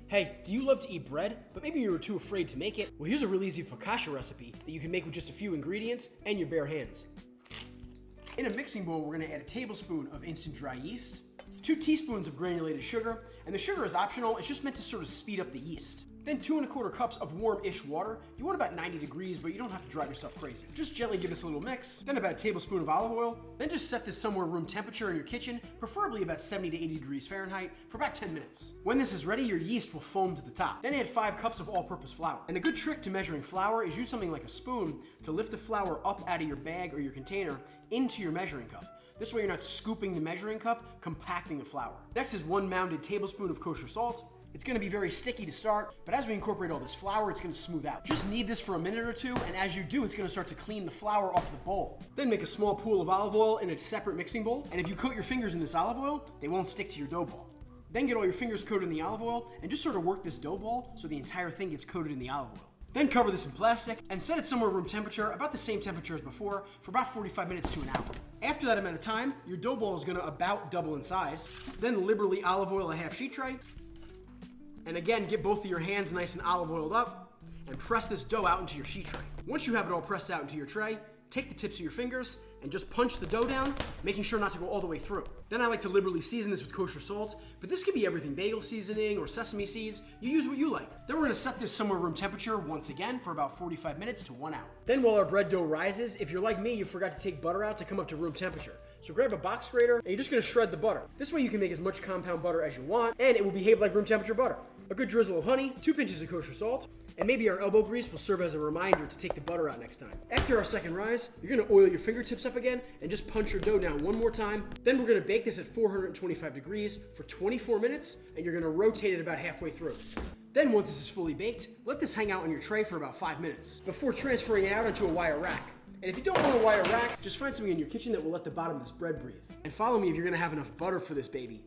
Hey, do you love to eat bread, but maybe you were too afraid to make it? Well, here's a really easy focaccia recipe that you can make with just a few ingredients and your bare hands. In a mixing bowl, we're gonna add a tablespoon of instant dry yeast, 2 teaspoons of granulated sugar, and the sugar is optional, it's just meant to sort of speed up the yeast. Then 2 1/4 cups of warm-ish water. You want about 90 degrees, but you don't have to drive yourself crazy. Just gently give this a little mix. Then about a tablespoon of olive oil. Then just set this somewhere room temperature in your kitchen, preferably about 70 to 80 degrees Fahrenheit, for about 10 minutes. When this is ready, your yeast will foam to the top. Then add 5 cups of all-purpose flour. And a good trick to measuring flour is use something like a spoon to lift the flour up out of your bag or your container into your measuring cup. This way you're not scooping the measuring cup, compacting the flour. Next is 1 mounded tablespoon of kosher salt. It's gonna be very sticky to start, but as we incorporate all this flour, it's gonna smooth out. Just knead this for a minute or two, and as you do, it's gonna start to clean the flour off the bowl. Then make a small pool of olive oil in a separate mixing bowl, and if you coat your fingers in this olive oil, they won't stick to your dough ball. Then get all your fingers coated in the olive oil, and just sort of work this dough ball so the entire thing gets coated in the olive oil. Then cover this in plastic, and set it somewhere room temperature, about the same temperature as before, for about 45 minutes to an hour. After that amount of time, your dough ball is gonna about double in size. Then liberally olive oil a half sheet tray, and again, get both of your hands nice and olive oiled up and press this dough out into your sheet tray. Once you have it all pressed out into your tray, take the tips of your fingers and just punch the dough down, making sure not to go all the way through. Then I like to liberally season this with kosher salt, but this could be everything: bagel seasoning or sesame seeds. You use what you like. Then we're gonna set this somewhere room temperature once again for about 45 minutes to 1 hour. Then while our bread dough rises, if you're like me, you forgot to take butter out to come up to room temperature. So grab a box grater and you're just gonna shred the butter. This way you can make as much compound butter as you want, and it will behave like room temperature butter. A good drizzle of honey, 2 pinches of kosher salt, and maybe our elbow grease will serve as a reminder to take the butter out next time. After our second rise, you're gonna oil your fingertips up again and just punch your dough down one more time. Then we're gonna bake this at 425 degrees for 24 minutes, and you're gonna rotate it about halfway through. Then once this is fully baked, let this hang out on your tray for about 5 minutes before transferring it out onto a wire rack. And if you don't want a wire rack, just find something in your kitchen that will let the bottom of this bread breathe. And follow me if you're gonna have enough butter for this baby.